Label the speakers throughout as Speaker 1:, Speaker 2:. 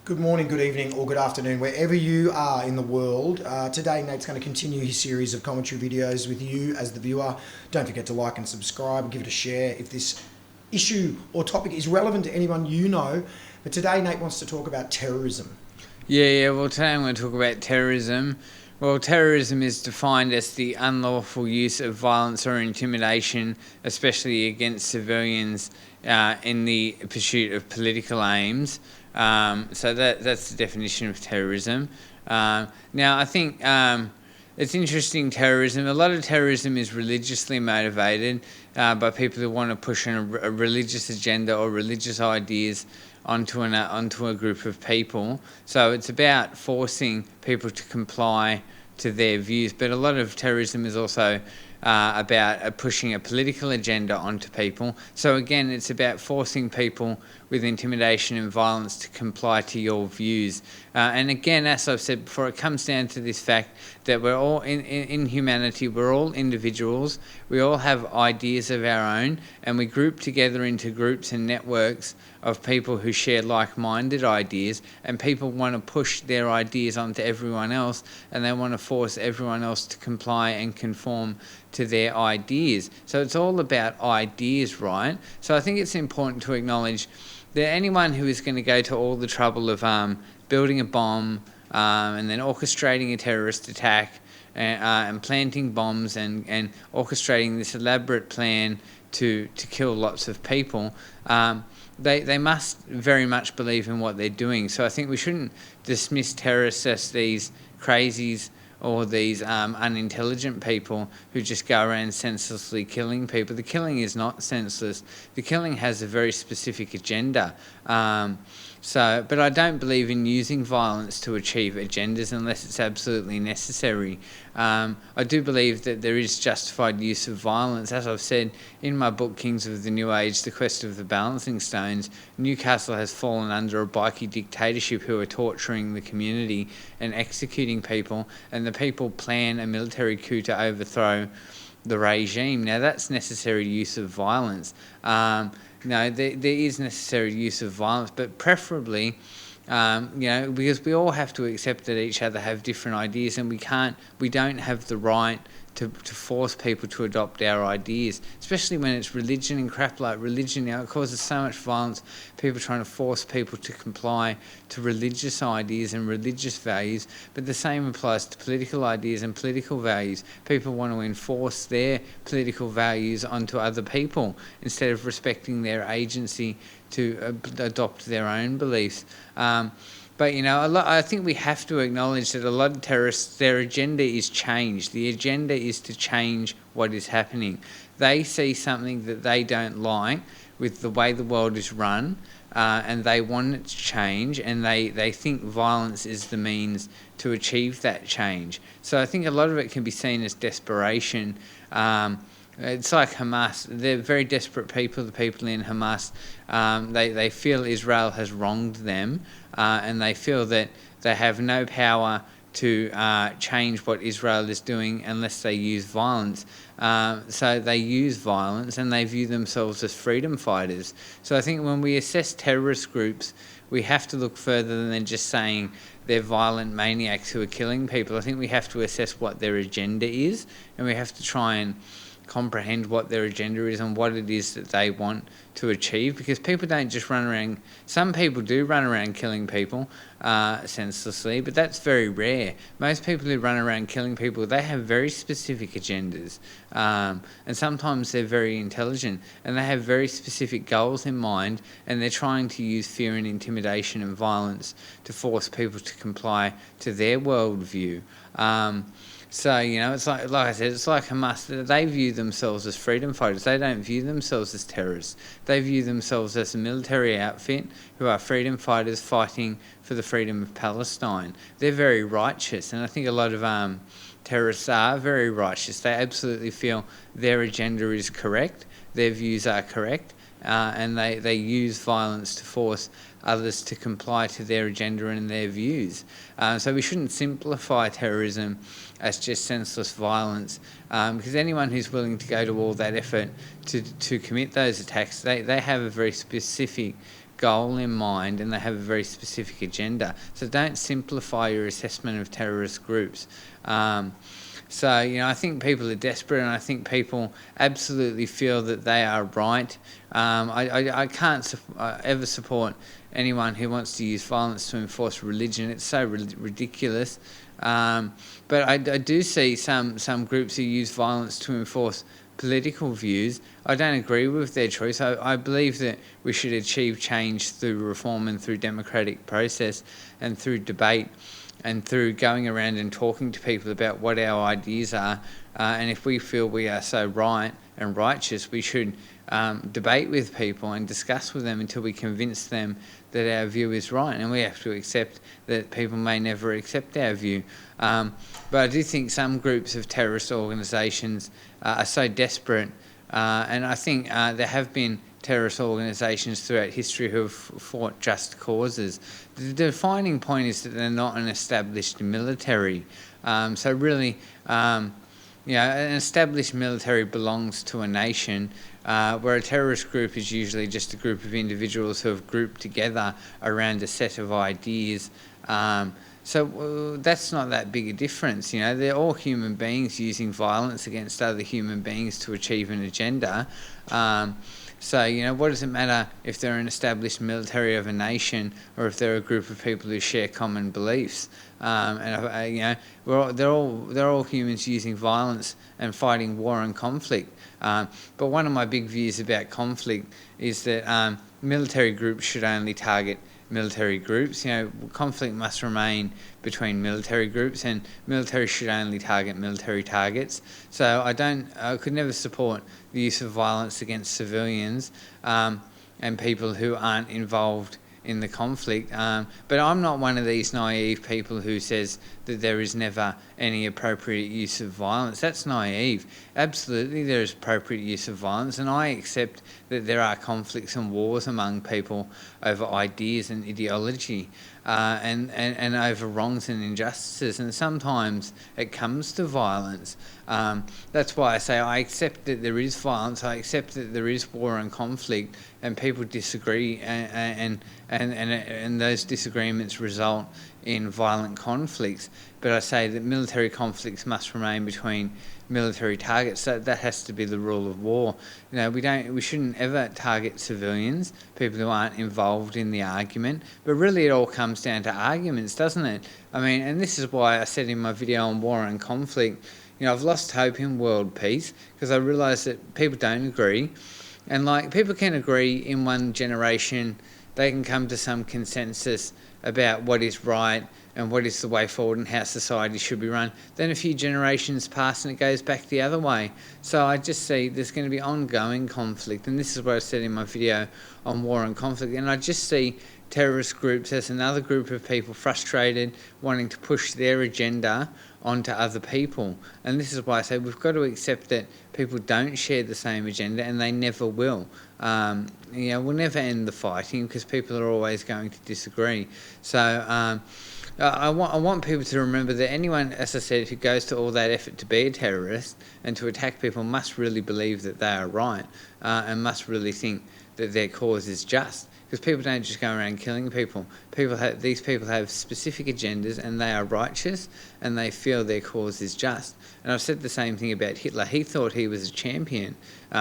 Speaker 1: Good morning, good evening, or good afternoon, wherever you are in the world. Today, Nate's going to continue his series of commentary videos with you as the viewer. Don't forget to like and subscribe, give it a share if this issue or topic is relevant to anyone you know. But today, Nate wants to talk about terrorism.
Speaker 2: Well, today I'm going to talk about terrorism. Well, terrorism is defined as the unlawful use of violence or intimidation, especially against civilians, in the pursuit of political aims. So that's the definition of terrorism. Now, I think it's interesting, terrorism. A lot of terrorism is religiously motivated by people who want to push a religious agenda or religious ideas onto a group of people. So it's about forcing people to comply to their views. But a lot of terrorism is also about pushing a political agenda onto people. So again, it's about forcing people with intimidation and violence to comply to your views. And again, as I've said before, it comes down to this fact that we're all, in humanity, we're all individuals. We all have ideas of our own, and we group together into groups and networks of people who share like-minded ideas, and people want to push their ideas onto everyone else, and they want to force everyone else to comply and conform to their ideas. So it's all about ideas, right? So I think it's important to acknowledge that anyone who is going to go to all the trouble of building a bomb and then orchestrating a terrorist attack and planting bombs and orchestrating this elaborate plan to kill lots of people, they must very much believe in what they're doing. So I think we shouldn't dismiss terrorists as these crazies or these unintelligent people who just go around senselessly killing people. The killing is not senseless. The killing has a very specific agenda. But I don't believe in using violence to achieve agendas unless it's absolutely necessary. I do believe that there is justified use of violence. As I've said in my book, Kings of the New Age, The Quest of the Balancing Stones, Newcastle has fallen under a bikie dictatorship who are torturing the community and executing people, and the people plan a military coup to overthrow the regime. Now, that's necessary use of violence. There is necessary use of violence, but preferably, because we all have to accept that each other have different ideas, and we don't have the right to force people to adopt our ideas, especially when it's religion and crap like religion. Now, it causes so much violence, people trying to force people to comply to religious ideas and religious values, but the same applies to political ideas and political values. People want to enforce their political values onto other people instead of respecting their agency to adopt their own beliefs. But, I think we have to acknowledge that a lot of terrorists, their agenda is change. The agenda is to change what is happening. They see something that they don't like with the way the world is run, and they want it to change, and they think violence is the means to achieve that change. So I think a lot of it can be seen as desperation. It's like Hamas. They're very desperate people, the people in Hamas. They feel Israel has wronged them, and they feel that they have no power to change what Israel is doing unless they use violence. So they use violence, and they view themselves as freedom fighters. So I think when we assess terrorist groups, we have to look further than just saying they're violent maniacs who are killing people. I think we have to assess what their agenda is, and we have to try and comprehend what their agenda is and what it is that they want to achieve, because people don't just run around. Some people do run around killing people senselessly, but that's very rare. Most people who run around killing people, they have very specific agendas, and sometimes they're very intelligent, and they have very specific goals in mind, and they're trying to use fear and intimidation and violence to force people to comply to their worldview. So, it's like I said, it's like Hamas. They view themselves as freedom fighters. They don't view themselves as terrorists. They view themselves as a military outfit who are freedom fighters fighting for the freedom of Palestine. They're very righteous, and I think a lot of terrorists are very righteous. They absolutely feel their agenda is correct, their views are correct, and they use violence to force others to comply to their agenda and their views. So we shouldn't simplify terrorism as just senseless violence, because anyone who's willing to go to all that effort to commit those attacks, they have a very specific goal in mind and they have a very specific agenda. So don't simplify your assessment of terrorist groups. So, I think people are desperate, and I think people absolutely feel that they are right. I can't ever support anyone who wants to use violence to enforce religion. It's so ridiculous. But I do see some groups who use violence to enforce political views. I don't agree with their choice. I believe that we should achieve change through reform and through democratic process and through debate and through going around and talking to people about what our ideas are. And if we feel we are so right and righteous, we should debate with people and discuss with them until we convince them that our view is right. And we have to accept that people may never accept our view. But I do think some groups of terrorist organisations are so desperate, and I think there have been terrorist organisations throughout history who have fought just causes. The defining point is that they're not an established military. So really, an established military belongs to a nation, where a terrorist group is usually just a group of individuals who have grouped together around a set of ideas. So that's not that big a difference. They're all human beings using violence against other human beings to achieve an agenda. So, what does it matter if they're an established military of a nation or if they're a group of people who share common beliefs? They're all humans using violence and fighting war and conflict. But one of my big views about conflict is that military groups should only target military groups. Conflict must remain between military groups, and military should only target military targets. So I could never support the use of violence against civilians and people who aren't involved in the conflict. But I'm not one of these naive people who says that there is never any appropriate use of violence. That's naive. Absolutely there is appropriate use of violence, and I accept that there are conflicts and wars among people over ideas and ideology, and over wrongs and injustices, and sometimes it comes to violence. That's why I say I accept that there is violence, I accept that there is war and conflict, and people disagree, and those disagreements result in violent conflicts. But I say that military conflicts must remain between military targets. So that has to be the rule of war. We shouldn't ever target civilians, people who aren't involved in the argument. But really, it all comes down to arguments, doesn't it? And this is why I said in my video on war and conflict, I've lost hope in world peace because I realise that people don't agree. And people can agree in one generation, they can come to some consensus about what is right and what is the way forward and how society should be run. Then a few generations pass and it goes back the other way. So I just see there's going to be ongoing conflict, and this is what I said in my video on war and conflict. And I just see terrorist groups as another group of people frustrated, wanting to push their agenda onto other people. And this is why I say we've got to accept that people don't share the same agenda, and they never will. We'll never end the fighting because people are always going to disagree. So I want people to remember that anyone, as I said, who goes to all that effort to be a terrorist and to attack people must really believe that they are right, and must really think that their cause is just. Because people don't just go around killing people. These people have specific agendas, and they are righteous, and they feel their cause is just. And I've said the same thing about Hitler. He thought he was a champion.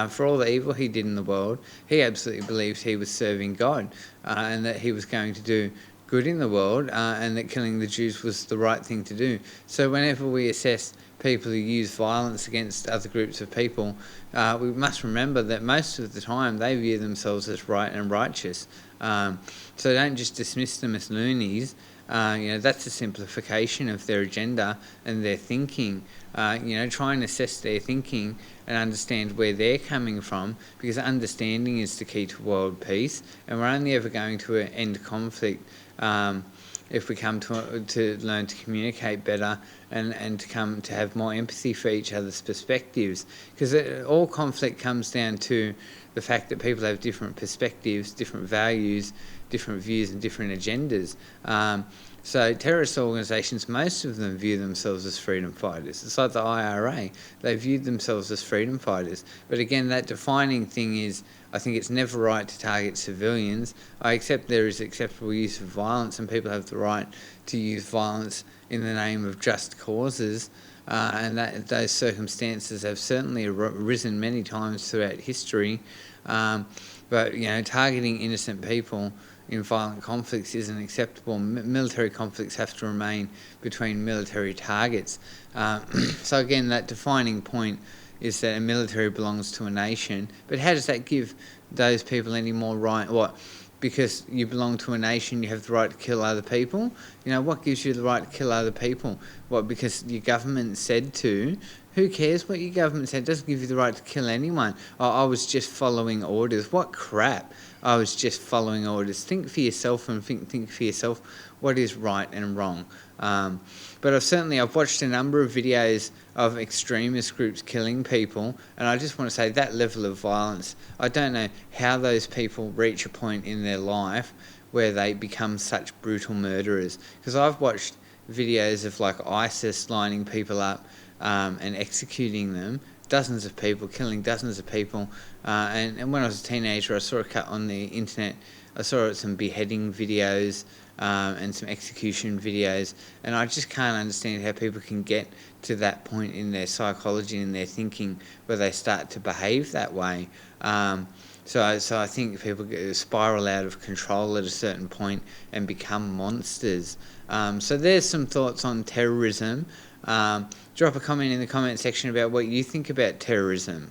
Speaker 2: For all the evil he did in the world, he absolutely believed he was serving God, and that he was going to do good in the world, and that killing the Jews was the right thing to do. So whenever we assess people who use violence against other groups of people, we must remember that most of the time they view themselves as right and righteous. So don't just dismiss them as loonies. That's a simplification of their agenda and their thinking. Try and assess their thinking and understand where they're coming from, because understanding is the key to world peace, and we're only ever going to end conflict if we come to learn to communicate better and to come to have more empathy for each other's perspectives, because all conflict comes down to the fact that people have different perspectives, different values, different views and different agendas. So terrorist organisations, most of them view themselves as freedom fighters. It's like the IRA. They viewed themselves as freedom fighters. But again, that defining thing is, I think it's never right to target civilians. I accept there is acceptable use of violence and people have the right to use violence in the name of just causes. And those circumstances have certainly arisen many times throughout history. But, targeting innocent people in violent conflicts isn't acceptable. Military conflicts have to remain between military targets. So again, that defining point is that a military belongs to a nation. But how does that give those people any more right? What? Because you belong to a nation, you have the right to kill other people? What gives you the right to kill other people? What, because your government said to? Who cares what your government said? It doesn't give you the right to kill anyone. Oh, I was just following orders. What crap. I was just following orders. Think for yourself and think for yourself what is right and wrong. But I've watched a number of videos of extremist groups killing people, and I just want to say that level of violence, I don't know how those people reach a point in their life where they become such brutal murderers. Because I've watched videos of like ISIS lining people up and executing them, dozens of people, killing dozens of people. And when I was a teenager, I saw a cut on the internet. I saw some beheading videos and some execution videos, and I just can't understand how people can get to that point in their psychology and their thinking where they start to behave that way. So I think people spiral out of control at a certain point and become monsters. So there's some thoughts on terrorism. Drop a comment in the comment section about what you think about terrorism.